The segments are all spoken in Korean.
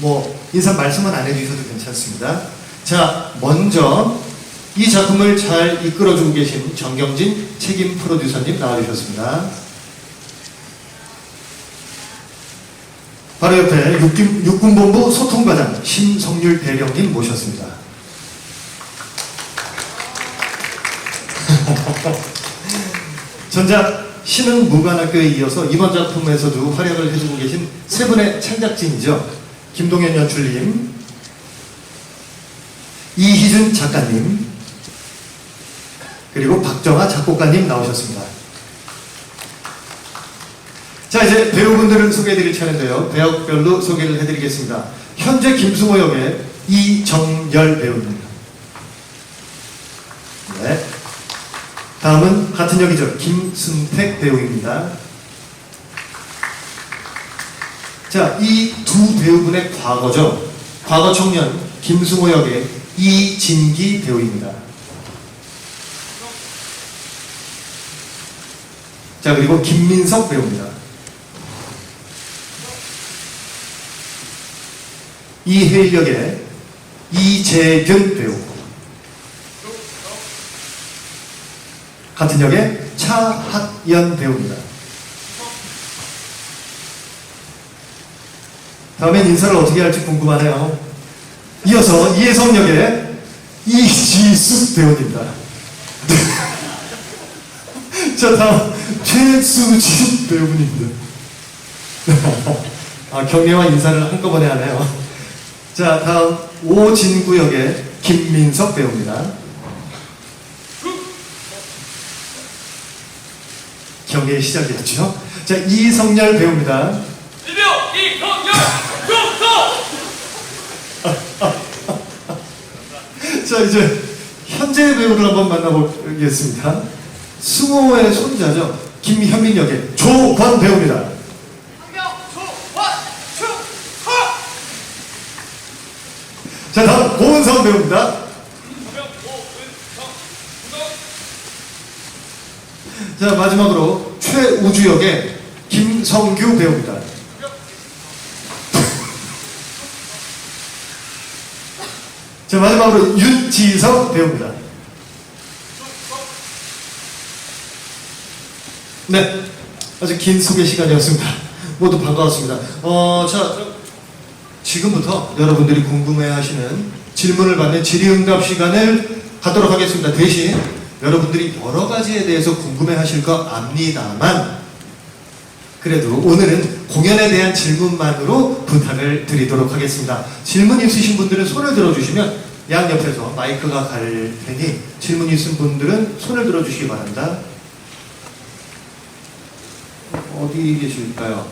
뭐 인사 말씀은 안 해주셔도 괜찮습니다. 자, 먼저 이 작품을 잘 이끌어주고 계신 정경진 책임 프로듀서님 나와주셨습니다. 바로 옆에 육군본부 소통과장 심성률 대령님 모셨습니다. 전작 신흥무관학교에 이어서 이번 작품에서도 활약을 해주고 계신 세 분의 창작진이죠. 김동현 연출님, 이희준 작가님, 그리고 박정아 작곡가님 나오셨습니다. 자, 이제 배우분들을 소개해드릴 차례인데요. 배역별로 소개를 해드리겠습니다. 현재 김승호 역의 이정열 배우입니다. 네. 다음은 같은 역이죠. 김승택 배우입니다. 자, 이 두 배우분의 과거죠. 과거 청년 김승호 역의 이진기 배우입니다. 자, 그리고 김민석 배우입니다. 이혜일 역의 이재균 배우. 같은 역의 차학연 배우입니다. 다음엔 인사를 어떻게 할지 궁금하네요. 이어서 이혜성 역의 이지숙 배우입니다. 자, 다음 최수진 배우분입니다. 아, 경례와 인사를 한꺼번에 하네요. 자, 다음 오진구 역의 김민석 배우입니다. 경례의 시작이었죠. 자, 이성열 배우입니다. 일병 이성열 중성. 자, 이제 현재 배우를 한번 만나보겠습니다. 승호의 손자죠. 김현민 역의 조권 배우입니다. 자, 다음 고은성 배우입니다. 자, 마지막으로 최우주 역의 김성규 배우입니다. 자, 마지막으로 윤지석 배우입니다. 네, 아주 긴 소개 시간이었습니다. 모두 반가웠습니다. 자, 지금부터 여러분들이 궁금해하시는 질문을 받는 질의응답 시간을 갖도록 하겠습니다. 대신 여러분들이 여러 가지에 대해서 궁금해하실 거 압니다만, 그래도 오늘은 공연에 대한 질문만으로 부탁을 드리도록 하겠습니다. 질문 있으신 분들은 손을 들어주시면 양옆에서 마이크가 갈 테니 질문 있으신 분들은 손을 들어주시기 바랍니다. 어디 계실까요?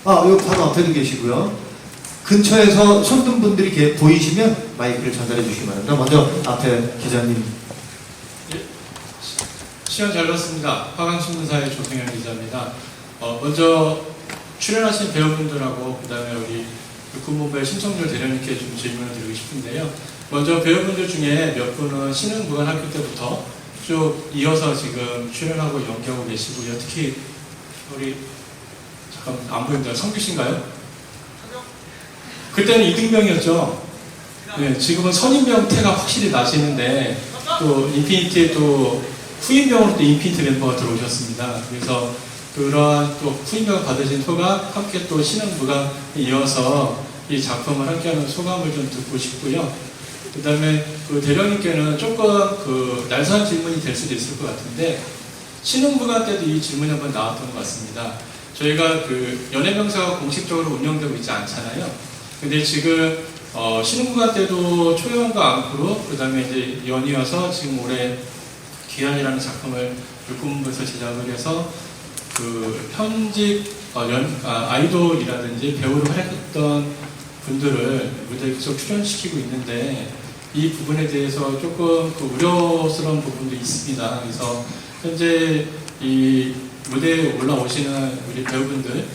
아, 여기 바로 앞에도 계시고요. 근처에서 손든 분들이 이렇게 보이시면 마이크를 전달해 주시기 바랍니다. 먼저 앞에 기자님. 시간 잘 봤습니다. 화강신문사의 조승현 기자입니다. 먼저 출연하신 배우분들하고 그 다음에 우리 육군본부의 심성률 대령님께 좀 질문을 드리고 싶은데요. 먼저 배우분들 중에 몇 분은 신흥무관학교 때부터 쭉 이어서 지금 출연하고 연기하고 계시고요. 특히 우리 잠깐 안 보입니다. 성규 씨인가요? 그때는 이등병이었죠. 네, 지금은 선임병태가 확실히 나시는데 또 인피니티에 또 후임병으로 또 인피니티 멤버가 들어오셨습니다. 그래서 그러한 또 후임병을 받으신 소감, 함께 또 신흥무관에 이어서 이 작품을 함께하는 소감을 좀 듣고 싶고요. 그 다음에 그 대령님께는 조금 그 날선한 질문이 될 수도 있을 것 같은데, 신흥무관 때도 이 질문이 한번 나왔던 것 같습니다. 저희가 그 연예병사가 공식적으로 운영되고 있지 않잖아요. 근데 지금 신흥무관 때도 초연과 앙크로, 그 다음에 이제 연이어서 지금 올해 기한이라는 작품을 육군본부에서 제작을 해서 그 현직 아이돌이라든지 배우로 활약했던 분들을 무대에 계속 출연시키고 있는데, 이 부분에 대해서 조금 그 우려스러운 부분도 있습니다. 그래서 현재 이 무대에 올라오시는 우리 배우분들,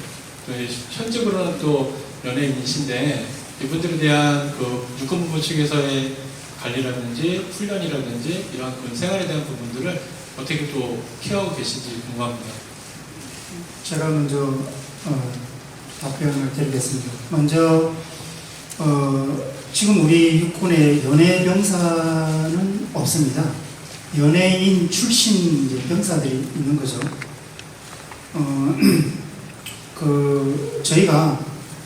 현직으로는 또 연예인이신데, 이분들에 대한 그 육군본부 측에서의 관리라든지 훈련이라든지 이런 그 생활에 대한 부분들을 어떻게 또 케어하고 계신지 궁금합니다. 제가 먼저 답변을 드리겠습니다. 먼저 지금 우리 육군에 연예 병사는 없습니다. 연예인 출신 이제 병사들이 있는 거죠. 저희가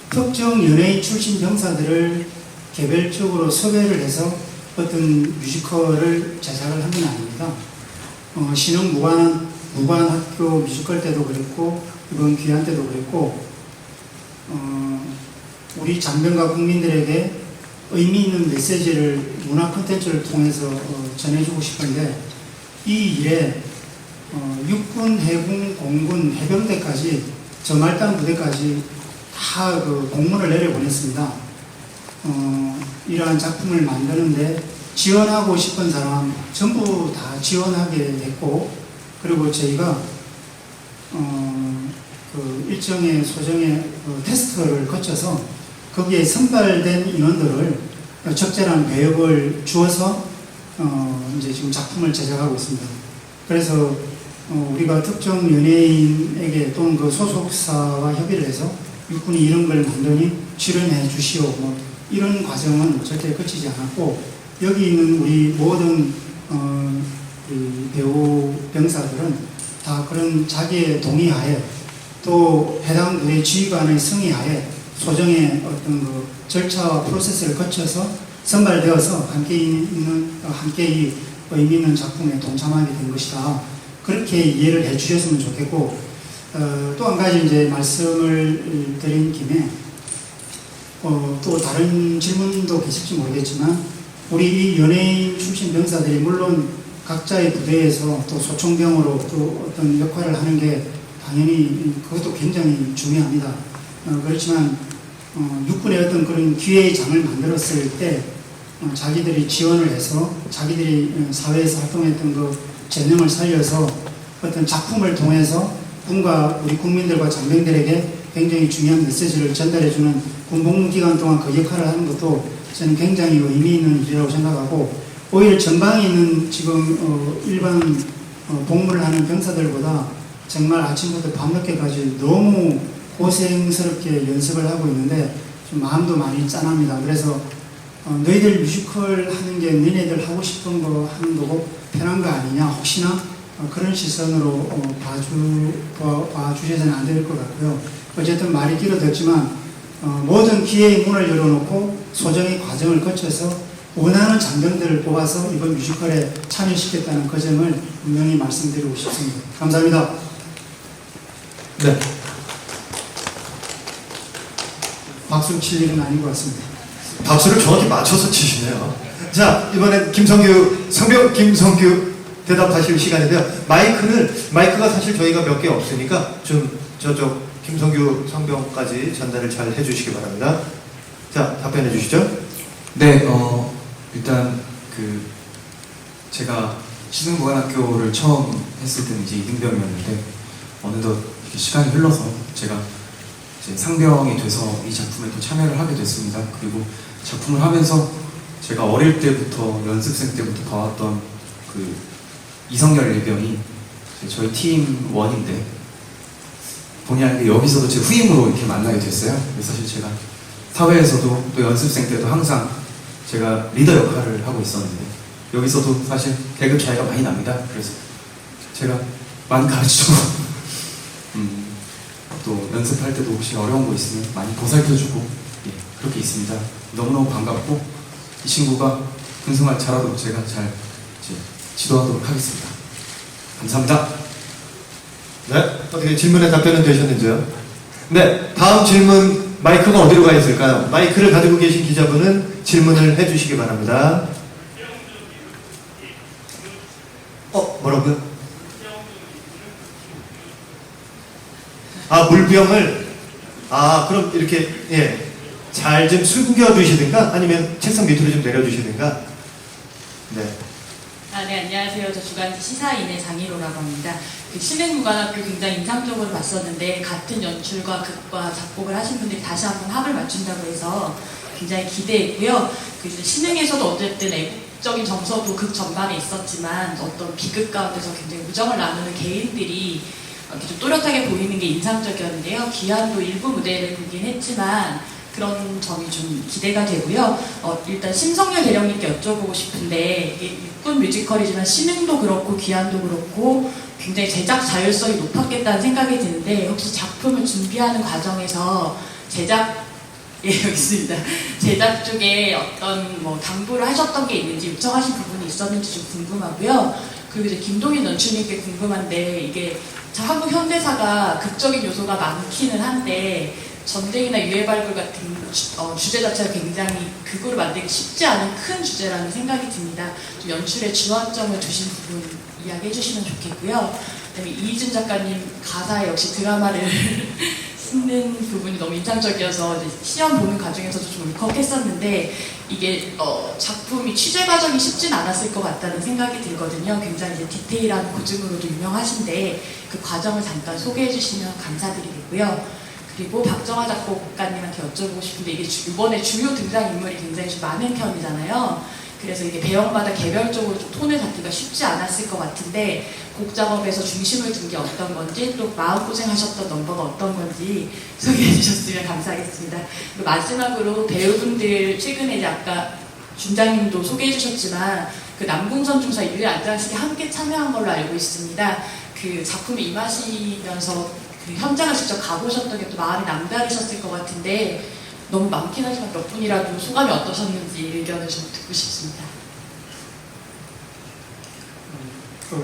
특정 연예인 출신 병사들을 개별적으로 섭외를 해서 어떤 뮤지컬을 제작을 한 건 아닙니다. 신흥 무관학교 뮤지컬 때도 그랬고, 이번 귀한 때도 그랬고, 우리 장병과 국민들에게 의미 있는 메시지를 문화 콘텐츠를 통해서 전해주고 싶은데, 이 일에 육군, 해군, 공군, 해병대까지 저 말단 부대까지 다 공문을 내려보냈습니다. 이러한 작품을 만드는데 지원하고 싶은 사람 전부 다 지원하게 됐고, 그리고 저희가 일정의 소정의 테스트를 거쳐서 거기에 선발된 인원들을 적절한 배역을 주어서 이제 지금 작품을 제작하고 있습니다. 그래서 우리가 특정 연예인에게 또는 그 소속사와 협의를 해서 육군이 이런 걸 만드니 출연해 주시오, 뭐 이런 과정은 절대 거치지 않았고, 여기 있는 우리 모든 우리 배우 병사들은 다 그런 자기의 동의하에 또 해당 부대 지휘관의 승의하에 소정의 어떤 그 절차와 프로세스를 거쳐서 선발되어서 함께 이 의미 있는 작품에 동참하게 된 것이다. 그렇게 이해를 해 주셨으면 좋겠고, 또 한 가지 이제 말씀을 드린 김에 또 다른 질문도 계실지 모르겠지만, 우리 이 연예인 출신 병사들이 물론 각자의 부대에서 또 소총병으로 또 어떤 역할을 하는 게 당연히 그것도 굉장히 중요합니다. 그렇지만 육군의 어떤 그런 기회의 장을 만들었을 때 자기들이 지원을 해서 자기들이 사회에서 활동했던 그 재능을 살려서 어떤 작품을 통해서 군과 우리 국민들과 장병들에게 굉장히 중요한 메시지를 전달해주는 군복무 기간 동안 그 역할을 하는 것도 저는 굉장히 의미 있는 일이라고 생각하고, 오히려 전방에 있는 지금 일반 복무를 하는 병사들보다 정말 아침부터 밤늦게까지 너무 고생스럽게 연습을 하고 있는데 좀 마음도 많이 짠합니다. 그래서 너희들 뮤지컬 하는 게 너희들 하고 싶은 거 하는 거고 편한 거 아니냐, 혹시나 그런 시선으로 봐주셔서는 안 될 것 같고요. 어쨌든 말이 길어졌지만 모든 기회의 문을 열어놓고 소정의 과정을 거쳐서 원하는 장병들을 뽑아서 이번 뮤지컬에 참여시켰다는 그 점을 분명히 말씀드리고 싶습니다. 감사합니다. 네. 박수 칠 일은 아닌 것 같습니다. 박수를 정확히 맞춰서 치시네요. 자, 이번엔 성병 김성규 대답하실 시간인데요. 마이크가 사실 저희가 몇 개 없으니까 좀 저쪽 김성규 성병까지 전달을 잘 해주시기 바랍니다. 자, 답변해 주시죠. 네, 일단 제가 신흥무관학교를 처음 했을 때는 이제 이등병이었는데 어느덧 이렇게 시간이 흘러서 제가 이제 상병이 돼서 이 작품에 또 참여를 하게 됐습니다. 그리고 작품을 하면서 제가 어릴 때부터 연습생 때부터 봐왔던 그 이성열 일병이 저희 팀 원인데 본의 아니게 여기서도 제 후임으로 이렇게 만나게 됐어요. 그래서 사실 제가 사회에서도 또 연습생 때도 항상 제가 리더 역할을 하고 있었는데 여기서도 사실 계급 차이가 많이 납니다. 그래서 제가 많이 가르치고 또 연습할 때도 혹시 어려운 거 있으면 많이 보살펴주고 그렇게 있습니다. 너무너무 반갑고 이 친구가 군생활 잘하도록 제가 잘 지도하도록 하겠습니다. 감사합니다. 네, 어떻게 질문에 답변은 되셨는지요? 네, 다음 질문 마이크가 어디로 가 있을까요? 마이크를 가지고 계신 기자분은 질문을 해주시기 바랍니다. 뭐라고요? 물병을 그럼 이렇게 잘 좀 숨겨 두시든가 아니면 책상 밑으로 좀 내려주시든가. 네. 네, 안녕하세요. 저 주간지 시사인의 장희로라고 합니다. 신흥무관학교 굉장히 인상적으로 봤었는데 같은 연출과 극과 작곡을 하신 분들이 다시 한번 합을 맞춘다고 해서 굉장히 기대했고요. 신흥에서도 어쨌든 애국적인 정서도 극 전반에 있었지만 어떤 비극 가운데서 굉장히 우정을 나누는 개인들이 이렇게 좀 또렷하게 보이는 게 인상적이었는데요. 귀한도 일부 무대를 보긴 했지만 그런 점이 좀 기대가 되고요. 일단 심성열 대령님께 여쭤보고 싶은데 이게 육군 뮤지컬이지만 신흥도 그렇고 귀환도 그렇고 굉장히 제작 자율성이 높았겠다는 생각이 드는데 혹시 작품을 준비하는 과정에서 예, 여기 있습니다. 제작 쪽에 어떤 뭐 당부를 하셨던 게 있는지 요청하신 부분이 있었는지 좀 궁금하고요. 그리고 이제 김동인 연출님께 궁금한데 이게 한국 현대사가 극적인 요소가 많기는 한데 전쟁이나 유해 발굴 같은 주제 자체가 굉장히 극으로 만들기 쉽지 않은 큰 주제라는 생각이 듭니다. 좀 연출에 주안점을 두신 부분 이야기해 주시면 좋겠고요. 그다음에 이희준 작가님 가사에 역시 드라마를 쓰는 부분이 너무 인상적이어서 이제 시험 보는 과정에서도 좀 울컥했었는데 이게 작품이 취재 과정이 쉽진 않았을 것 같다는 생각이 들거든요. 굉장히 이제 디테일한 고증으로도 유명하신데 그 과정을 잠깐 소개해 주시면 감사드리겠고요. 그리고 박정화 작곡가님한테 여쭤보고 싶은데 이게 이번에 주요 등장인물이 굉장히 좀 많은 편이잖아요. 그래서 이게 배역마다 개별적으로 좀 톤을 잡기가 쉽지 않았을 것 같은데 곡 작업에서 중심을 둔 게 어떤 건지 또 마음고생하셨던 넘버가 어떤 건지 소개해 주셨으면 감사하겠습니다. 그리고 마지막으로 배우분들 최근에 이제 아까 준장님도 소개해 주셨지만 그 남궁선 중사 유해 안장식에 함께 참여한 걸로 알고 있습니다. 그 작품에 임하시면서 그 현장을 직접 가보셨던 게 또 마음이 남다르셨을 것 같은데 너무 많긴 하지만 몇 분이라도 소감이 어떠셨는지 의견을 좀 듣고 싶습니다.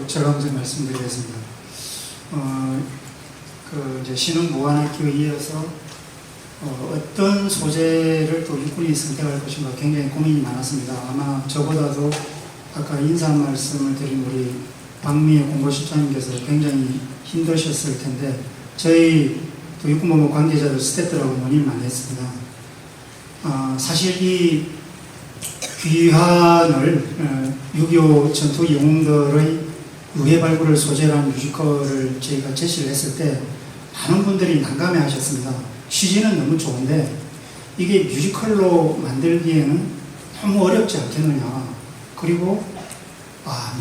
제가 먼저 말씀드리겠습니다. 이제 신흥 무관학교에 이어서 어떤 소재를 또 육군이 선택할 것인가 굉장히 고민이 많았습니다. 아마 저보다도 아까 인사 말씀을 드린 우리 박미애 공보실장님께서 굉장히 힘드셨을 텐데 저희 또 육군본부 관계자들 스태프들하고 논의를 많이 했습니다. 사실 이 귀환을 6.25 전투 영웅들의 유해 발굴을 소재로 한 뮤지컬을 저희가 제시를 했을 때 많은 분들이 난감해 하셨습니다. 취지는 너무 좋은데 이게 뮤지컬로 만들기에는 너무 어렵지 않겠느냐. 그리고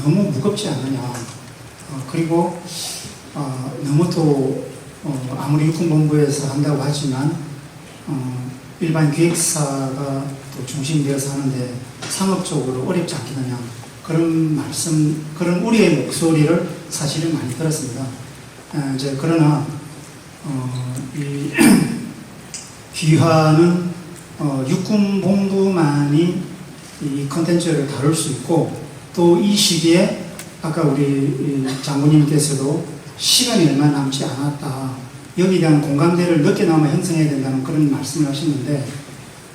너무 무겁지 않느냐. 그리고 너무 또 아무리 육군본부에서 한다고 하지만 일반 기획사가 또 중심되어서 하는데 상업적으로 어렵지 않겠느냐. 그런 우리의 목소리를 사실은 많이 들었습니다. 그러나, 이 귀환은, 육군본부만이 이 컨텐츠를 다룰 수 있고, 또 이 시기에 아까 우리 장군님께서도 시간이 얼마 남지 않았다. 여기에 대한 공감대를 늦게나마 형성해야 된다는 그런 말씀을 하셨는데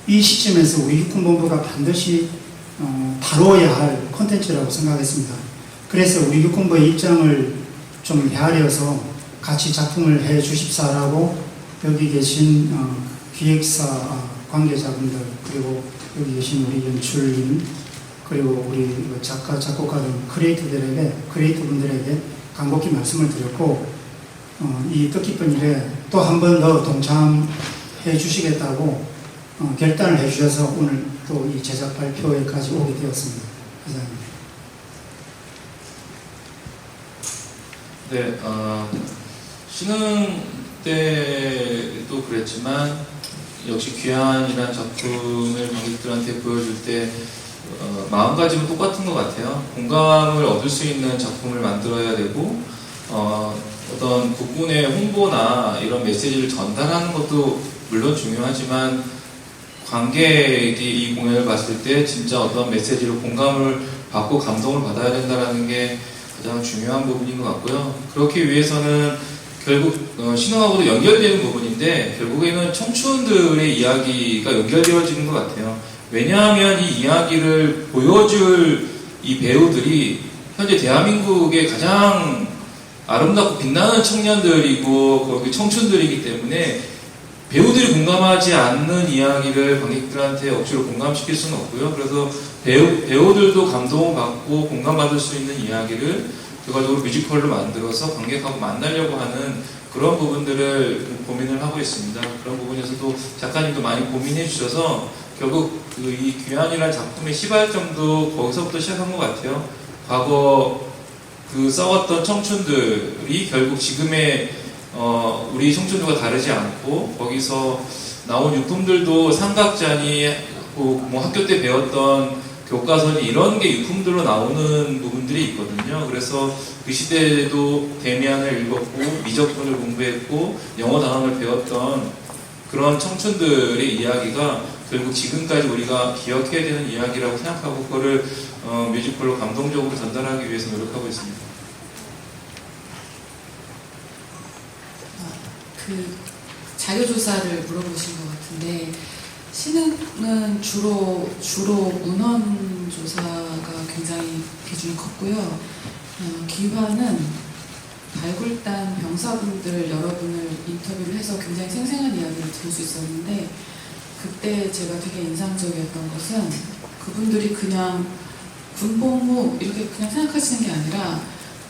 이 시점에서 우리 육군본부가 반드시 다뤄야 할 콘텐츠라고 생각했습니다. 그래서 우리 육군부의 입장을 좀 헤아려서 같이 작품을 해 주십사라고 여기 계신 기획사 관계자분들 그리고 여기 계신 우리 연출님 그리고 우리 작가, 작곡가 등 크리에이터분들에게 간곡히 말씀을 드렸고 이 뜻깊은 일에 또 한 번 더 동참해 주시겠다고 결단을 해 주셔서 오늘 또 이 제작 발표회까지 오게 되었습니다. 이상입니다. 네, 신흥 때도 그랬지만 역시 귀환이라는 작품을 관객들한테 보여줄 때 마음가짐은 똑같은 것 같아요. 공감을 얻을 수 있는 작품을 만들어야 되고 어떤 국군의 홍보나 이런 메시지를 전달하는 것도 물론 중요하지만 관객이 이 공연을 봤을 때 진짜 어떤 메시지로 공감을 받고 감동을 받아야 된다는 게 가장 중요한 부분인 것 같고요. 그렇기 위해서는 결국 신흥하고도 연결되는 부분인데 결국에는 청춘들의 이야기가 연결되어지는 것 같아요. 왜냐하면 이 이야기를 보여줄 이 배우들이 현재 대한민국의 가장 아름답고 빛나는 청년들이고 거기 청춘들이기 때문에 배우들이 공감하지 않는 이야기를 관객들한테 억지로 공감시킬 수는 없고요. 그래서 배우들도 감동받고 공감받을 수 있는 이야기를 결과적으로 뮤지컬로 만들어서 관객하고 만나려고 하는 그런 부분들을 고민을 하고 있습니다. 그런 부분에서도 작가님도 많이 고민해 주셔서 결국 이 귀환이라는 작품의 시발점도 거기서부터 시작한 것 같아요. 과거 싸웠던 청춘들이 결국 지금의 우리 청춘들과 다르지 않고 거기서 나온 유품들도 삼각자니 뭐 학교 때 배웠던 교과서니 이런 게 유품들로 나오는 부분들이 있거든요. 그래서 그 시대에도 데미안을 읽었고 미적분을 공부했고 영어 단어를 배웠던 그런 청춘들의 이야기가 결국 지금까지 우리가 기억해야 되는 이야기라고 생각하고 그거를 뮤지컬로 감동적으로 전달하기 위해서 노력하고 있습니다. 그 자료조사를 물어보신 것 같은데 신흥은 주로 문헌 조사가 굉장히 비중이 컸고요. 기화는 발굴단 병사분들 여러분을 인터뷰를 해서 굉장히 생생한 이야기를 들을 수 있었는데 그때 제가 되게 인상적이었던 것은 그분들이 그냥 군복무 이렇게 그냥 생각하시는 게 아니라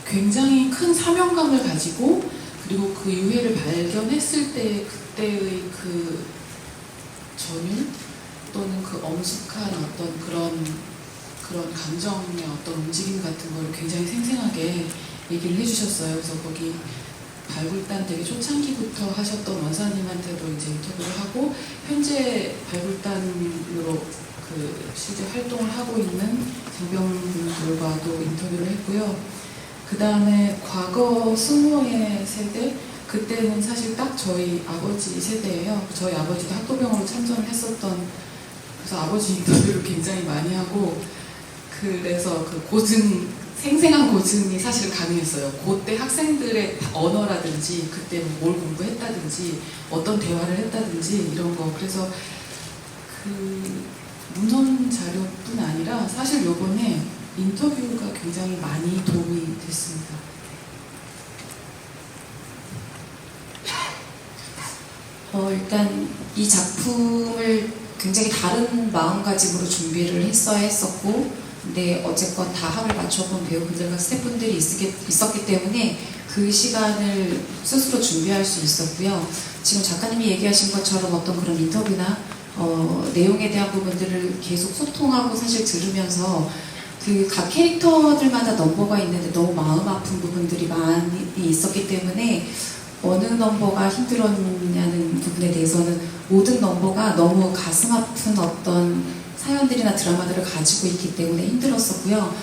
굉장히 큰 사명감을 가지고 그리고 그 유해를 발견했을 때 그때의 그 전율 또는 그 엄숙한 어떤 그런 감정의 어떤 움직임 같은 걸 굉장히 생생하게 얘기를 해주셨어요. 그래서 거기 발굴단 되게 초창기부터 하셨던 원사님한테도 이제 인터뷰를 하고 현재 발굴단으로 그 실제 활동을 하고 있는 장병분들과도 인터뷰를 했고요. 그 다음에 과거 승호의 세대 그때는 사실 딱 저희 아버지 세대예요. 저희 아버지도 학도병으로 참전을 했었던 그래서 아버지 인터뷰를 굉장히 많이 하고 그래서 그 생생한 고증이 사실 가능했어요. 그때 학생들의 언어라든지 그때 뭘 공부했다든지 어떤 대화를 했다든지 이런 거 그래서 그 문헌 자료뿐 아니라 사실 요번에 인터뷰가 굉장히 많이 도움이 됐습니다. 일단 이 작품을 굉장히 다른 마음가짐으로 준비를 했어야 했었고 근데 어쨌건 다 합을 맞춰본 배우분들과 스태프분들이 있었기 때문에 그 시간을 스스로 준비할 수 있었고요. 지금 작가님이 얘기하신 것처럼 어떤 그런 인터뷰나 내용에 대한 부분들을 계속 소통하고 사실 들으면서 그 각 캐릭터들마다 넘버가 있는데 너무 마음 아픈 부분들이 많이 있었기 때문에 어느 넘버가 힘들었냐는 부분에 대해서는 모든 넘버가 너무 가슴 아픈 어떤 사연들이나 드라마들을 가지고 있기 때문에 힘들었었고요.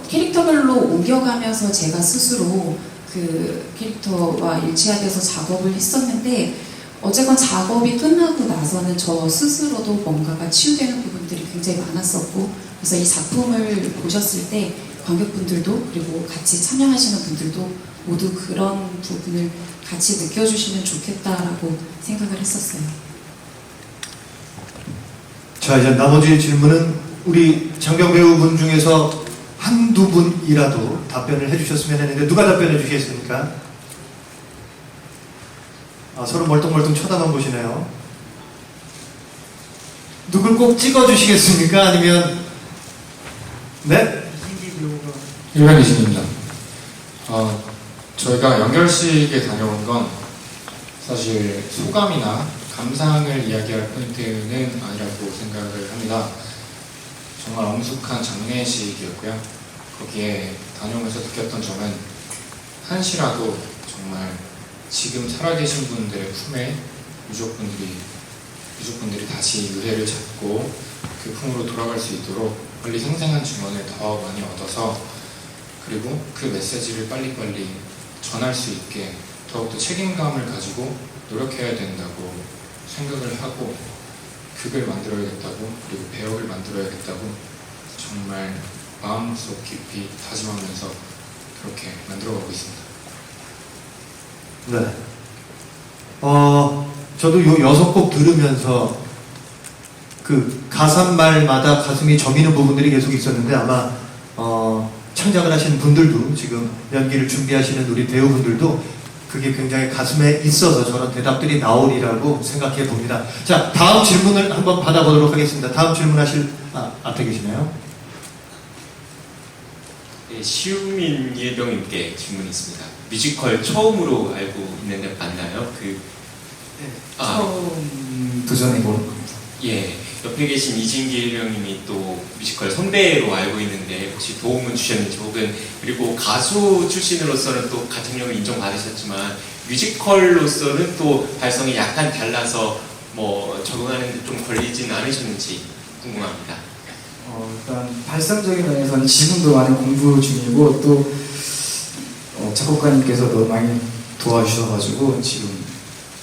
캐릭터별로 옮겨가면서 제가 스스로 그 캐릭터와 일치하면서 작업을 했었는데 어쨌건 작업이 끝나고 나서는 저 스스로도 뭔가가 치유되는 부분들이 굉장히 많았었고 그래서 이 작품을 보셨을 때 관객분들도 그리고 같이 참여하시는 분들도 모두 그런 부분을 같이 느껴주시면 좋겠다라고 생각을 했었어요. 자, 이제 나머지 질문은 우리 장병 배우분 중에서 한두 분이라도 답변을 해주셨으면 했는데 누가 답변해 주시겠습니까? 서로 멀뚱멀뚱 쳐다만 보시네요. 누굴 꼭 찍어주시겠습니까? 아니면 네? 일반이신입니다. 저희가 연결식에 다녀온 건 사실 소감이나 감상을 이야기할 포인트는 아니라고 생각을 합니다. 정말 엄숙한 장례식이었고요. 거기에 다녀오면서 느꼈던 점은 한시라도 정말 지금 살아계신 분들의 품에 유족분들이 다시 유해를 잡고 그 품으로 돌아갈 수 있도록 빨리 생생한 증언을 더 많이 얻어서 그리고 그 메시지를 빨리빨리 전할 수 있게 더욱더 책임감을 가지고 노력해야 된다고 생각을 하고 극을 만들어야겠다고 그리고 배역을 만들어야겠다고 정말 마음속 깊이 다짐하면서 그렇게 만들어가고 있습니다. 네. 저도 요 6곡 들으면서 그 가사말마다 가슴이 저미는 부분들이 계속 있었는데 아마 창작을 하시는 분들도 지금 연기를 준비하시는 우리 배우분들도 그게 굉장히 가슴에 있어서 저런 대답들이 나오리라고 생각해 봅니다. 자, 다음 질문을 한번 받아보도록 하겠습니다. 다음 질문하실 앞에 계시나요? 네, 시우민 예병님께 질문이 있습니다. 뮤지컬 처음으로 알고 있는데 맞나요? 처음 도전해보는 겁니다. 예, 옆에 계신 이진기 일병님이 또 뮤지컬 선배로 알고 있는데 혹시 도움을 주셨는지 혹은 그리고 가수 출신으로서는 또 가창력을 인정받으셨지만 뮤지컬로서는 또 발성이 약간 달라서 뭐 적응하는데 좀 걸리진 않으셨는지 궁금합니다. 일단 발상적인 면에서는 지금도 많이 공부 중이고 또 작곡가님께서도 많이 도와주셔가지고 지금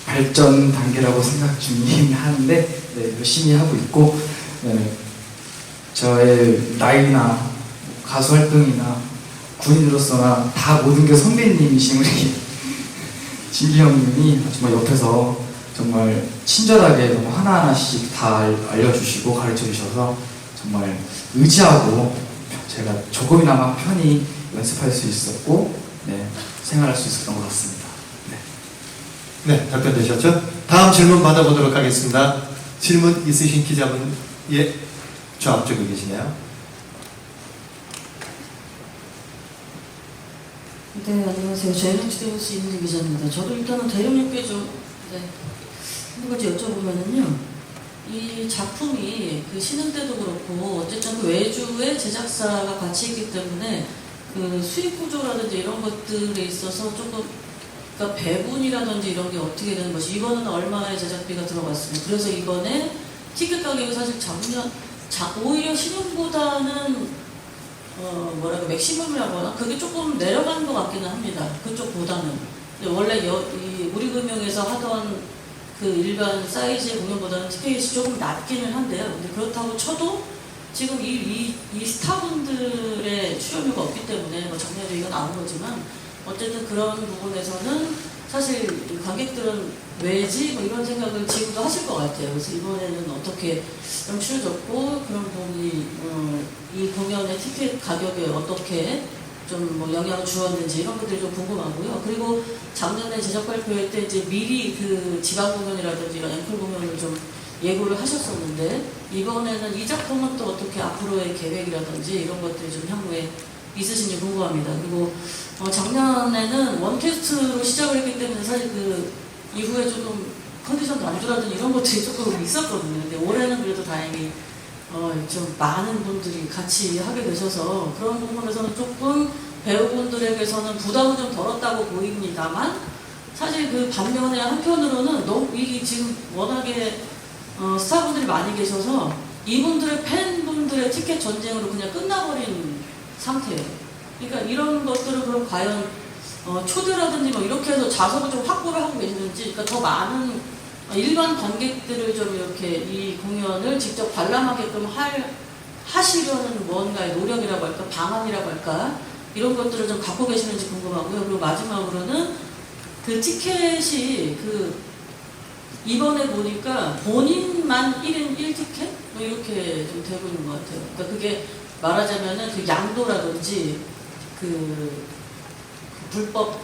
발전 단계라고 생각 중이긴 한데 네, 열심히 하고 있고 네, 저의 나이나 가수 활동이나 군인으로서나 다 모든 게 선배님이신 우리 진기 형님이 정말 옆에서 정말 친절하게 너무 하나하나씩 다 알려주시고 가르쳐 주셔서 정말 의지하고 제가 조금이나마 편히 연습할 수 있었고 네, 생활할 수 있었던 것 같습니다. 네, 답변되셨죠? 다음 질문 받아보도록 하겠습니다. 질문 있으신 기자분, 예, 저 앞쪽에 계시네요. 네, 안녕하세요. JNHTBC 이은지 기자입니다. 저도 일단은 대륙육개 좀 한 가지 여쭤보면은요, 이 작품이 그 신음 때도 그렇고 어쨌든 그 외주의 제작사가 같이 있기 때문에 그 수익 구조라든지 이런 것들에 있어서 조금 그러니까 배분이라든지 이런 게 어떻게 되는 것이 이번에는 얼마의 제작비가 들어갔습니다. 그래서 이번에 티켓 가격이 사실 오히려 신음보다는 뭐라고 맥시멈이라고 하나 그게 조금 내려가는 것 같기는 합니다. 그쪽보다는. 근데 원래 이 우리금융에서 하던 그 일반 사이즈의 공연보다는 티켓이 조금 낮기는 한데요. 근데 그렇다고 쳐도 지금 이 스타분들의 출연료가 없기 때문에 뭐 작년에 이거 나온 거지만 어쨌든 그런 부분에서는 사실 관객들은 왜지? 뭐 이런 생각을 지금도 하실 것 같아요. 그래서 이번에는 어떻게 좀 추려졌고 그런 부분이 이 공연의 티켓 가격에 어떻게 좀 뭐 영향을 주었는지 이런 것들이 좀 궁금하고요. 그리고 작년에 제작 발표회 때 이제 미리 그 지방 공연이라든지 이런 앵콜 공연을 좀 예고를 하셨었는데 이번에는 이 작품은 또 어떻게 앞으로의 계획이라든지 이런 것들이 좀 향후에 있으신지 궁금합니다. 그리고 작년에는 원캐스트로 시작을 했기 때문에 사실 그 이후에 조금 컨디션도 안 좋다든지 이런 것들이 조금 있었거든요. 근데 올해는 그래도 다행히 좀 많은 분들이 같이 하게 되셔서 그런 부분에서는 조금 배우분들에게서는 부담은 좀 덜었다고 보입니다만 사실 그 반면에 한편으로는 너무 이게 지금 워낙에 스타분들이 많이 계셔서 이분들의 팬분들의 티켓 전쟁으로 그냥 끝나버린 상태예요. 그러니까 이런 것들을 그럼 과연 초대라든지 뭐 이렇게 해서 좌석을 좀 확보를 하고 계시는지 그러니까 더 많은 일반 관객들을 좀 이렇게 이 공연을 직접 관람하게끔 하시려는 뭔가의 노력이라고 할까 방안이라고 할까 이런 것들을 좀 갖고 계시는지 궁금하고요. 그리고 마지막으로는 그 티켓이 그 이번에 보니까 본인만 1인 1티켓? 뭐 이렇게 좀 되고 있는 것 같아요. 그러니까 그게 말하자면은 그 양도라든지 그 불법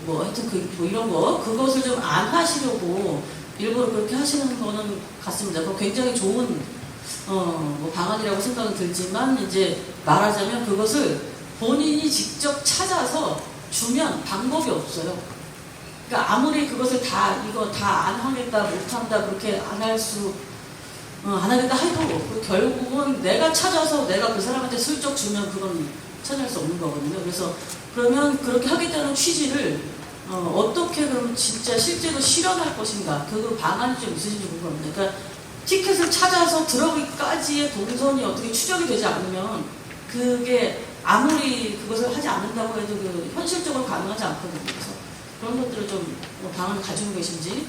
뭐 하여튼 뭐 이런 거 그것을 좀 안 하시려고 일부러 그렇게 하시는 거는 같습니다. 그거 굉장히 좋은 뭐 방안이라고 생각은 들지만 이제 말하자면 그것을 본인이 직접 찾아서 주면 방법이 없어요. 그러니까 아무리 그것을 이거 다 안 하겠다 못한다 그렇게 안 하겠다 해도 결국은 내가 찾아서 내가 그 사람한테 슬쩍 주면 그건 찾아낼 수 없는 거거든요. 그래서 그러면 그렇게 하겠다는 취지를 어떻게 그러면 진짜 실제로 실현할 것인가 그 방안이 좀 있으신지 궁금합니다. 그러니까 티켓을 찾아서 들어가기까지의 동선이 어떻게 추적이 되지 않으면 그게 아무리 그것을 하지 않는다고 해도 그 현실적으로 가능하지 않거든요. 그래서 그런 것들을 좀 방안을 가지고 계신지.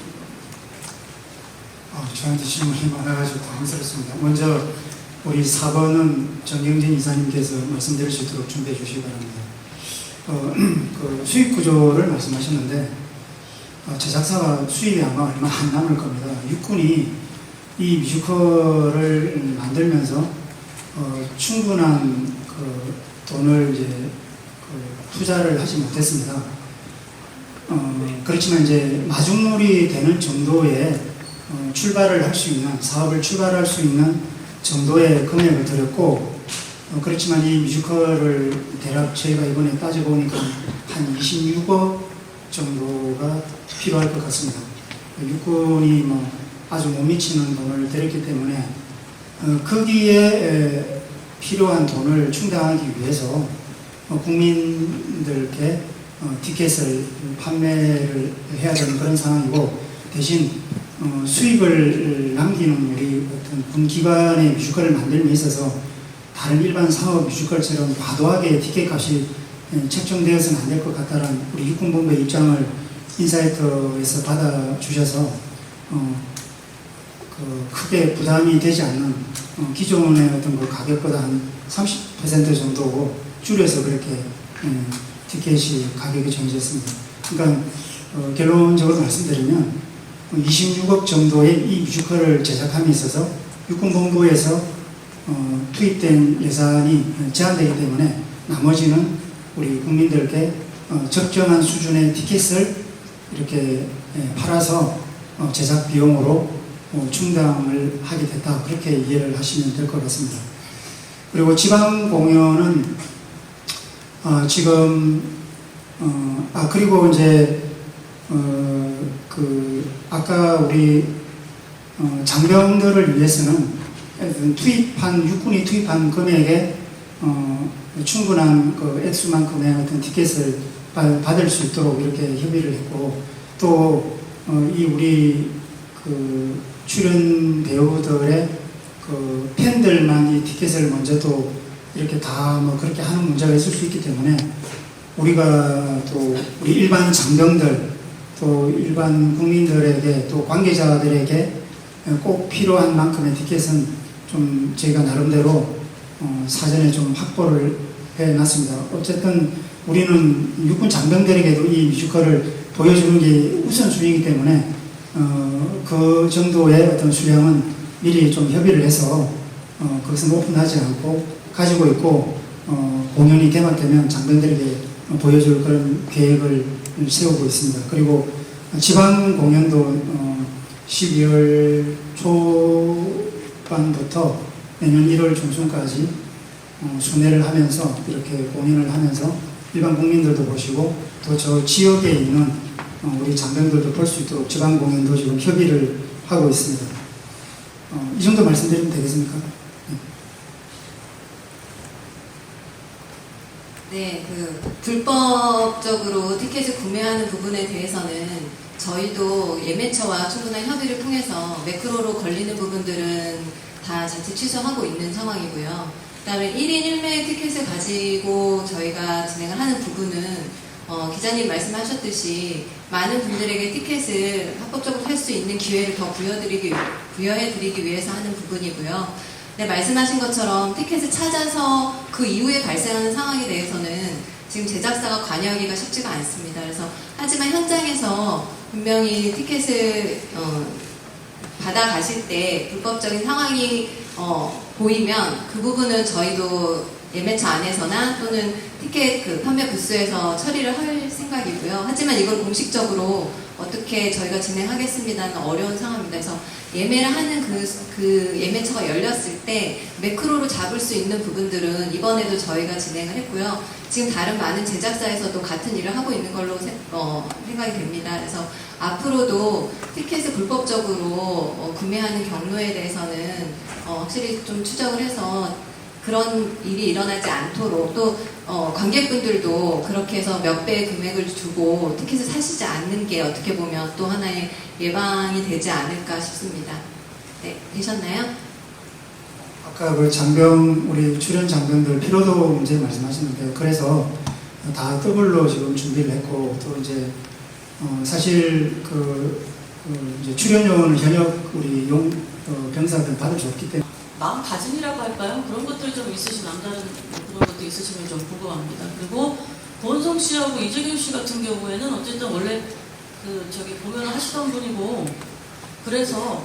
저한테 질문이 많아가지고 당황스럽습니다. 먼저 우리 4번은 정경진 이사님께서 말씀드릴 수 있도록 준비해 주시기 바랍니다. 그 수익 구조를 말씀하셨는데 제작사가 수입이 아마 얼마 안 남을 겁니다. 육군이 이 뮤지컬을 만들면서 충분한 그 돈을 이제 투자를 하지 못했습니다. 그렇지만 이제 마중물이 되는 정도의 출발을 할 수 있는 사업을 출발할 수 있는 정도의 금액을 들였고 그렇지만 이 뮤지컬을 대략 저희가 이번에 따져보니까 한 26억 정도가 필요할 것 같습니다. 육군이 뭐 아주 못 미치는 돈을 들였기 때문에 거기에 필요한 돈을 충당하기 위해서 국민들께 티켓을 판매를 해야 되는 그런 상황이고 대신 수익을 남기는 우리 어떤 군기관의 뮤지컬을 만들면 있어서 다른 일반 상업 뮤지컬처럼 과도하게 티켓 값이 책정되어서는 안 될 것 같다는 우리 육군본부의 입장을 인사이트에서 받아주셔서 크게 부담이 되지 않는 기존의 어떤 그 가격보다 한 30% 정도 줄여서 그렇게 티켓이 가격이 정해졌습니다. 그러니까 결론적으로 말씀드리면 26억 정도의 이 뮤지컬을 제작함에 있어서 육군본부에서 투입된 예산이 제한되기 때문에 나머지는 우리 국민들께 적정한 수준의 티켓을 이렇게 팔아서 제작 비용으로 충당을 하게 됐다. 그렇게 이해를 하시면 될 것 같습니다. 그리고 지방 공연은 지금 그리고 이제 아까 우리 장병들을 위해서는 육군이 투입한 금액에 충분한 그 액수만큼의 어떤 티켓을 받을 수 있도록 이렇게 협의를 했고, 또 이 우리 그 출연 배우들의 그 팬들만 이 티켓을 먼저 또 이렇게 다 뭐 그렇게 하는 문제가 있을 수 있기 때문에 우리가 또 우리 일반 장병들 또 일반 국민들에게 또 관계자들에게 꼭 필요한 만큼의 티켓은 좀 저희가 나름대로 사전에 좀 확보를 해놨습니다. 어쨌든 우리는 육군 장병들에게도 이 뮤지컬을 보여주는 게 우선순위이기 때문에 그 정도의 어떤 수량은 미리 좀 협의를 해서 그것은 오픈하지 않고 가지고 있고 공연이 개막되면 장병들에게 보여줄 그런 계획을 세우고 있습니다. 그리고 지방 공연도 12월 초반부터 내년 1월 중순까지 순회를 하면서 이렇게 공연을 하면서 일반 국민들도 보시고 또 저 지역에 있는 우리 장병들도 볼 수 있도록 지방 공연도 지금 협의를 하고 있습니다. 이 정도 말씀드리면 되겠습니까? 네, 불법적으로 티켓을 구매하는 부분에 대해서는 저희도 예매처와 충분한 협의를 통해서 매크로로 걸리는 부분들은 다 자체 취소하고 있는 상황이고요. 그다음에 1인 1매 티켓을 가지고 저희가 진행을 하는 부분은 기자님 말씀하셨듯이 많은 분들에게 티켓을 합법적으로 살 수 있는 기회를 더 부여해드리기 위해서 하는 부분이고요. 네, 말씀하신 것처럼 티켓을 찾아서 그 이후에 발생하는 상황에 대해서는 지금 제작사가 관여하기가 쉽지가 않습니다. 그래서 하지만 현장에서 분명히 티켓을 받아가실 때 불법적인 상황이 보이면 그 부분은 저희도 예매처 안에서나 또는 티켓 판매 부스에서 처리를 할 생각이고요. 하지만 이걸 공식적으로 어떻게 저희가 진행하겠습니다는 어려운 상황입니다. 그래서 예매를 하는 그 예매처가 열렸을 때 매크로로 잡을 수 있는 부분들은 이번에도 저희가 진행을 했고요. 지금 다른 많은 제작사에서도 같은 일을 하고 있는 걸로 생각이 됩니다. 그래서 앞으로도 티켓을 불법적으로 구매하는 경로에 대해서는 확실히 좀 추적을 해서 그런 일이 일어나지 않도록 또 관객분들도 그렇게 해서 몇 배의 금액을 주고 티켓을 사시지 않는 게 어떻게 보면 또 하나의 예방이 되지 않을까 싶습니다. 네, 되셨나요? 아까 그 장병, 우리 출연 장병들 피로도 문제 말씀하셨는데, 그래서 다 더블로 지금 준비를 했고, 또 이제 사실 이제 출연료는 현역 우리 병사들 받을 수 없기 때문에 마음가짐이라고 할까요? 그런 것들이 좀 있으시면 남다른 그런 것도 있으시면 좀 궁금합니다. 그리고 권성 씨하고 이재규 씨 같은 경우에는 어쨌든 원래 공연을 하시던 분이고, 그래서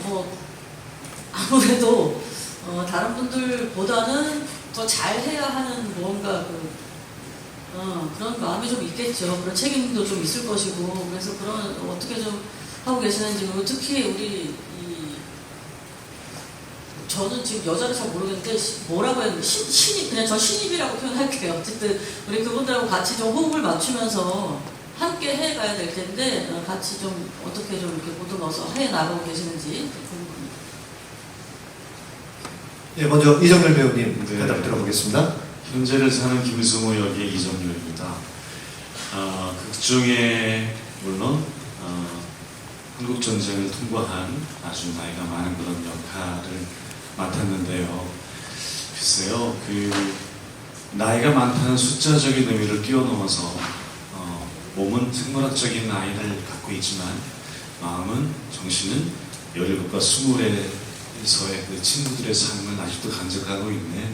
아무래도 다른 분들보다는 더 잘해야 하는 뭔가 그런 마음이 좀 있겠죠. 그런 책임도 좀 있을 것이고, 그래서 그런 어떻게 좀 하고 계시는지. 그리고 특히 우리 저는 지금 여자를 잘 모르겠는데 뭐라고 해야 되나, 신입, 그냥 저 신입이라고 표현할게요. 어쨌든 우리 그분들하고 같이 좀 호흡을 맞추면서 함께 해가야 될 텐데 같이 좀 어떻게 좀 이렇게 보듬어서 해 나가고 계시는지 궁금합니다. 예, 먼저 이정열 배우님 대답 들어보겠습니다. 현재를 사는 김승호 역의 이정열입니다. 극중에 물론 한국 전쟁을 통과한 아주 나이가 많은 그런 역할을 맡았는데요. 글쎄요, 그 나이가 많다는 숫자적인 의미를 뛰어넘어서 몸은 생물학적인 나이를 갖고 있지만 마음은, 정신은 17과 20에서의 그 친구들의 삶을 아직도 간직하고 있는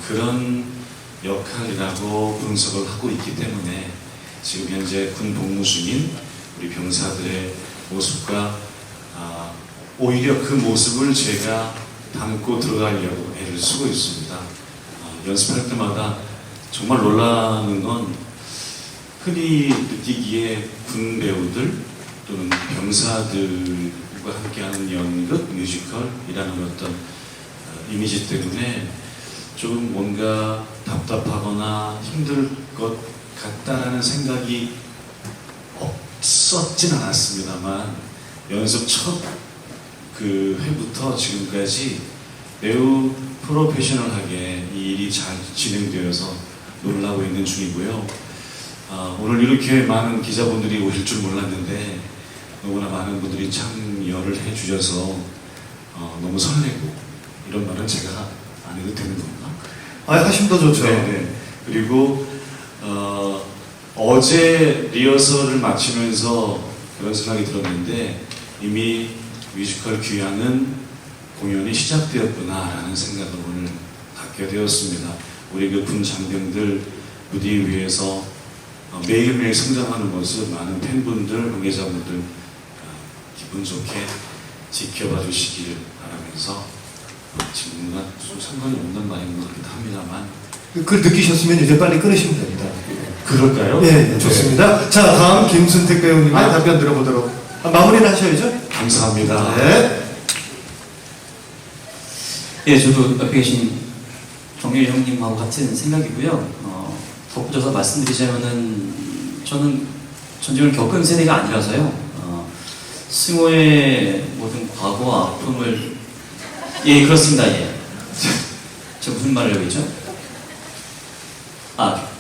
그런 역할이라고 분석을 하고 있기 때문에 지금 현재 군 복무 중인 우리 병사들의 모습과 오히려 그 모습을 제가 담고 들어가려고 애를 쓰고 있습니다. 연습할 때마다 정말 놀라는 건 흔히 느끼기에 군 배우들 또는 병사들과 함께하는 연극, 뮤지컬이라는 어떤 이미지 때문에 좀 뭔가 답답하거나 힘들 것 같다라는 생각이 없었진 않았습니다만 연습 첫 그 회부터 지금까지 매우 프로페셔널하게 이 일이 잘 진행되어서 놀라고 있는 중이고요. 오늘 이렇게 많은 기자분들이 오실 줄 몰랐는데 너무나 많은 분들이 참여를 해주셔서 너무 설레고, 이런 말은 제가 안 해도 되는 건가? 하시면 더 좋죠. 네네. 그리고 어제 리허설을 마치면서 그런 생각이 들었는데 이미 뮤지컬 귀향은 공연이 시작되었구나라는 생각을 오늘 갖게 되었습니다. 우리 그 군 장병들 무대 위에서 매일매일 성장하는 모습 많은 팬분들, 관계자분들 기분 좋게 지켜봐 주시기를 바라면서 지금 뭔가 좀 상관이 없는 말인 것 같기도 합니다만 그걸 느끼셨으면 이제 빨리 끊으시면 됩니다. 그럴까요? 네, 좋습니다. 자, 다음 김순택 배우님의 답변 들어보도록. 마무리는 하셔야죠. 감사합니다. 네. 예, 저도 옆에 계신 정일 형님하고 같은 생각이고요. 덧붙여서 말씀드리자면은 저는 전쟁을 겪은 세대가 아니라서요. 승호의 모든 과거와 아픔을 그렇습니다. 제가 무슨 말을 하고 있죠?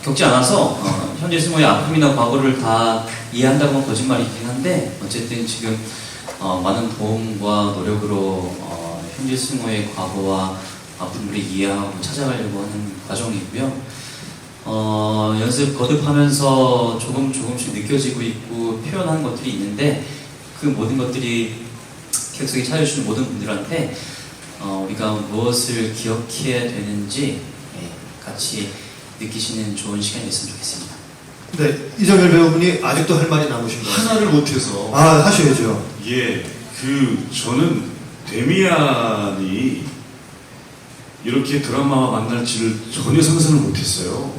겪지 않아서 현재 승호의 아픔이나 과거를 다 이해한다고 하면 거짓말이긴 한데 어쨌든 지금 많은 도움과 노력으로 현재 승호의 과거와 아픔을 이해하고 찾아가려고 하는 과정이고요. 연습 거듭하면서 조금씩 느껴지고 있고 표현하는 것들이 있는데 그 모든 것들이 객석에 찾아주시는 모든 분들한테 우리가 무엇을 기억해야 되는지 같이 느끼시는 좋은 시간이 됐으면 좋겠습니다. 네, 이정열 배우분이 아직도 할 말이 남으신 거예요. 하나를 못해서. 하셔야죠. 저는 데미안이 이렇게 드라마와 만날 줄을 전혀 상상을 못했어요.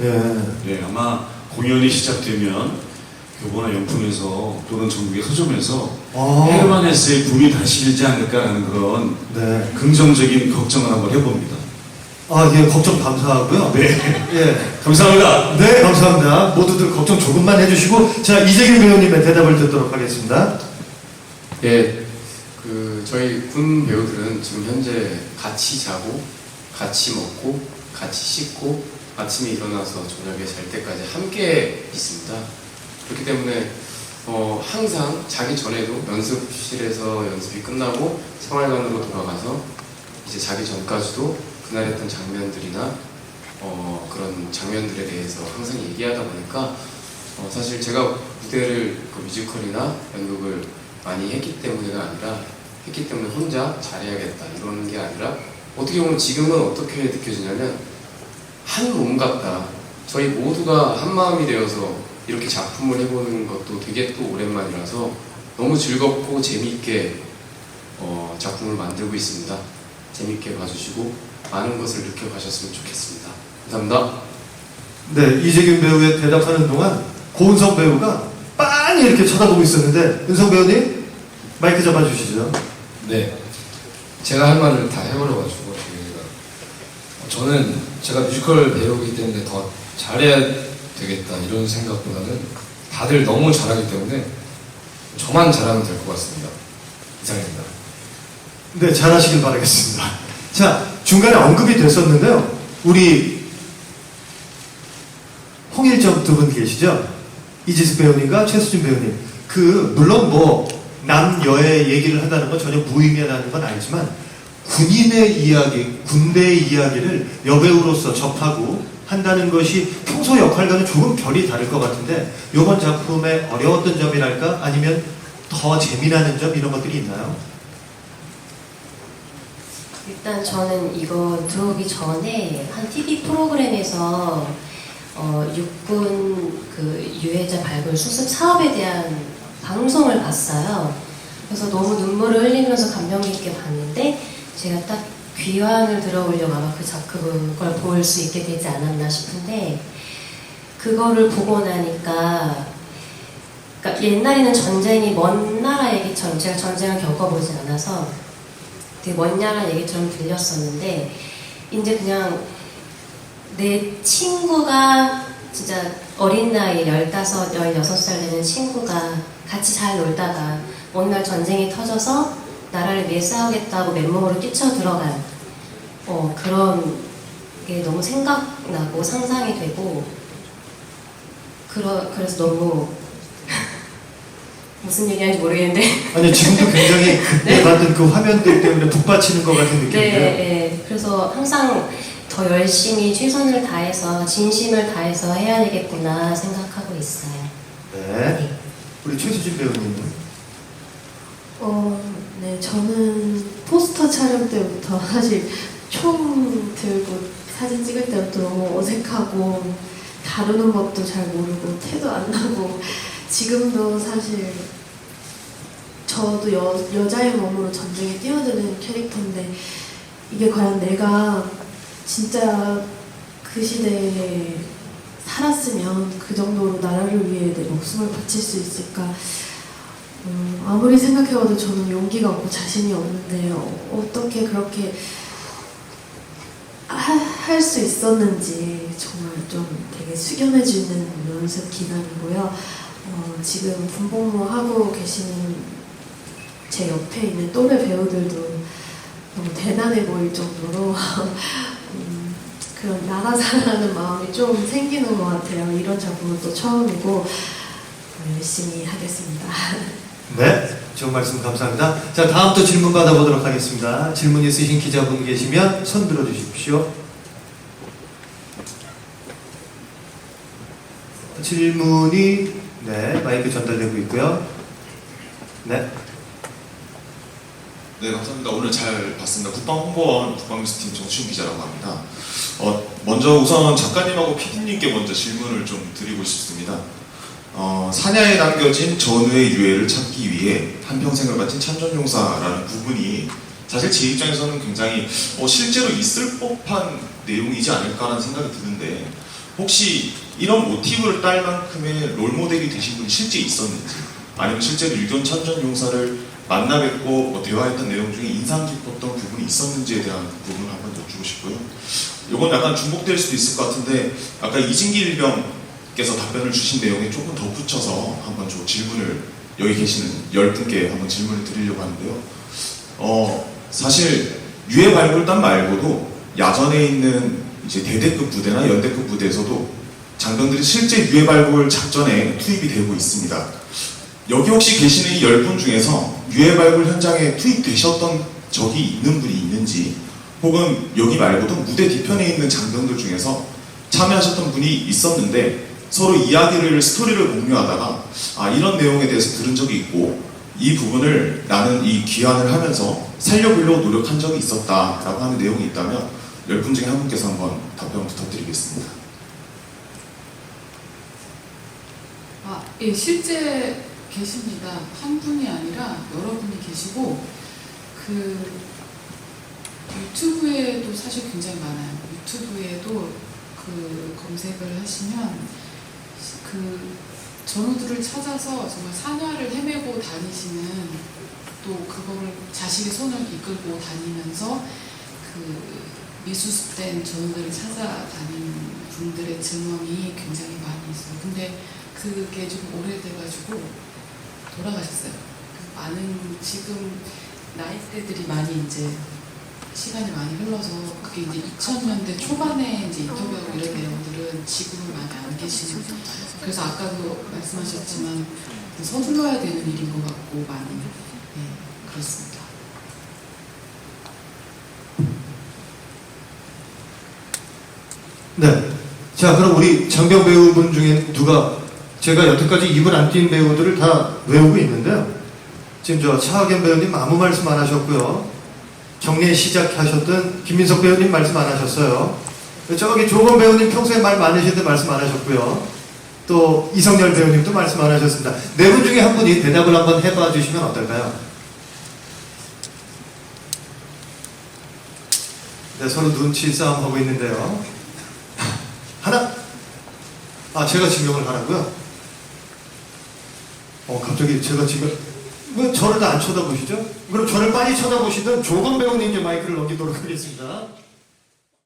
아마 공연이 시작되면 교보나 영풍에서 또는 전국의 서점에서 헤르만헤스의 붐이 다시 일지 않을까라는 그런 긍정적인 걱정을 한번 해봅니다. 걱정 감사하고요. 감사합니다. 네, 감사합니다. 모두들 걱정 조금만 해주시고, 자, 이재길 배우님의 대답을 듣도록 하겠습니다. 저희 군 배우들은 지금 현재 같이 자고, 같이 먹고, 같이 씻고, 아침에 일어나서 저녁에 잘 때까지 함께 있습니다. 그렇기 때문에 항상 자기 전에도 연습실에서 연습이 끝나고 생활관으로 돌아가서 이제 자기 전까지도 그날 했던 장면들이나 그런 장면들에 대해서 항상 얘기하다 보니까 사실 제가 무대를 뮤지컬이나 연극을 많이 했기 때문에 혼자 잘해야겠다 이러는 게 아니라 어떻게 보면 지금은 어떻게 느껴지냐면 한 몸 같다. 저희 모두가 한 마음이 되어서 이렇게 작품을 해보는 것도 되게 또 오랜만이라서 너무 즐겁고 재미있게 작품을 만들고 있습니다. 재미있게 봐주시고 많은 것을 느껴가셨으면 좋겠습니다. 감사합니다. 네, 이재균 배우의 대답하는 동안 고은성 배우가 빤히 이렇게 쳐다보고 있었는데, 은성 배우님 마이크 잡아주시죠. 네, 제가 할 말을 다 해버려가지고 저는 제가 뮤지컬 배우이기 때문에 더 잘해야 되겠다 이런 생각보다는 다들 너무 잘하기 때문에 저만 잘하면 될 것 같습니다. 이상입니다. 네, 잘하시길 바라겠습니다. 자, 중간에 언급이 됐었는데요. 우리 홍일점 두 분 계시죠? 이지숙 배우님과 최수진 배우님. 물론 남여의 얘기를 한다는 건 전혀 무의미하다는 건 알지만 군인의 이야기, 군대의 이야기를 여배우로서 접하고 한다는 것이 평소 역할과는 조금 결이 다를 것 같은데 이번 작품의 어려웠던 점이랄까 아니면 더 재미나는 점 이런 것들이 있나요? 일단 저는 이거 들어오기 전에 한 TV 프로그램에서 육군 그 유해자 발굴 수습 사업에 대한 방송을 봤어요. 그래서 너무 눈물을 흘리면서 감명 깊게 봤는데 제가 딱 귀환을 들어오려고 아마 그걸 볼 수 있게 되지 않았나 싶은데 그거를 보고 나니까 그러니까 옛날에는 전쟁이 먼 나라 얘기처럼 제가 전쟁을 겪어보지 않아서 되게 먼 나라 얘기처럼 들렸었는데 이제 그냥 내 친구가 진짜 어린 나이에 15, 16살 되는 친구가 같이 잘 놀다가 어느 날 전쟁이 터져서 나라를 위해 싸우겠다고 맨몸으로 뛰쳐들어간 그런 게 너무 생각나고 상상이 되고 그래서 너무 무슨 얘기하는지 모르겠는데 아니 지금도 굉장히 그때 봤던 그 화면들 때문에 북받치는 것 같은 느낌이에요. 네. 그래서 항상 더 열심히 최선을 다해서 진심을 다해서 해야 되겠구나 생각하고 있어요. 네. 우리 최수진 배우님은? 네, 저는 포스터 촬영 때부터 사실 총 들고 사진 찍을 때부터 너무 어색하고 다루는 법도 잘 모르고 태도 안 나고 지금도 사실 저도 여자의 몸으로 전쟁에 뛰어드는 캐릭터인데 이게 과연 내가 진짜 그 시대에 살았으면 그 정도로 나라를 위해 내 목숨을 바칠 수 있을까 아무리 생각해봐도 저는 용기가 없고 자신이 없는데 어떻게 그렇게 할 수 있었는지 정말 좀 되게 숙연해지는 연습 기간이고요. 지금 군복무 하고 계시는 제 옆에 있는 또래 배우들도 너무 대단해 보일 정도로 그런 나라 사랑하는 마음이 좀 생기는 것 같아요. 이런 작품은 또 처음이고 열심히 하겠습니다. 네, 좋은 말씀 감사합니다. 자, 다음 또 질문 받아보도록 하겠습니다. 질문 있으신 기자분 계시면 손 들어주십시오. 질문이 마이크 전달되고 있고요. 네. 네, 감사합니다. 오늘 잘 봤습니다. 국방홍보원 국방뉴스팀 정치훈 기자라고 합니다. 먼저 우선 작가님하고 PD님께 먼저 질문을 좀 드리고 싶습니다. 사냐에 남겨진 전우의 유해를 찾기 위해 한평생을 바친 참전용사라는 부분이 사실 제 입장에서는 굉장히 실제로 있을 법한 내용이지 않을까라는 생각이 드는데 혹시 이런 모티브를 딸 만큼의 롤모델이 되신 분이 실제 있었는지 아니면 실제로 유견 참전용사를 만나 뵙고 대화했던 내용 중에 인상 깊었던 부분이 있었는지에 대한 부분을 한번 여쭈고 싶고요. 이건 약간 중복될 수도 있을 것 같은데 아까 이진기 일병께서 답변을 주신 내용에 조금 덧붙여서 한번 좀 질문을 여기 계시는 10분께 한번 질문을 드리려고 하는데요. 사실 유해 발굴단 말고도 야전에 있는 이제 대대급 부대나 연대급 부대에서도 장병들이 실제 유해 발굴 작전에 투입이 되고 있습니다. 여기 혹시 계시는 이 10분 중에서 유해 발굴 현장에 투입되셨던 적이 있는 분이 있는지 혹은 여기 말고도 무대 뒤편에 있는 장병들 중에서 참여하셨던 분이 있었는데 서로 이야기를 스토리를 공유하다가 이런 내용에 대해서 들은 적이 있고 이 부분을 나는 이 귀환을 하면서 살려보려고 노력한 적이 있었다라고 하는 내용이 있다면 10분 중에 한 분께서 한번 답변 부탁드리겠습니다. 예, 실제 계십니다. 한 분이 아니라 여러분이 계시고 그 유튜브에도 사실 굉장히 많아요. 유튜브에도 그 검색을 하시면 그 전우들을 찾아서 정말 사냐를 헤매고 다니시는 또 그거를 자식의 손을 이끌고 다니면서 그 미수습된 전우들을 찾아다니는 분들의 증언이 굉장히 많이 있어요. 근데 그게 좀 오래돼가지고 돌아가셨어요. 많은 지금 나이대들이 많이 이제 시간이 많이 흘러서 그게 이제 2000년대 초반에 이제 인터뷰하고 이런 내용들은 지금은 많이 안 계시는. 그래서 아까도 말씀하셨지만 서둘러야 되는 일인 것 같고 많이 그렇습니다. 네. 자, 그럼 우리 장병 배우분 중에 누가 제가 여태까지 입을 안 띈 배우들을 다 외우고 있는데요. 지금 저 차학연 배우님 아무 말씀 안 하셨고요. 정리에 시작하셨던 김민석 배우님 말씀 안 하셨어요. 저기 조건 배우님 평소에 말 많으신데 말씀 안 하셨고요. 또 이성열 배우님도 말씀 안 하셨습니다. 네 분 중에 한 분이 대답을 한번 해봐 주시면 어떨까요? 네, 서로 눈치 싸움 하고 있는데요. 하나. 제가 지명을 하라고요? 갑자기 제가 지금 왜 저를 안 쳐다보시죠? 그럼 저를 빨리 쳐다보시던 조건 배우님께 마이크를 넘기도록 하겠습니다.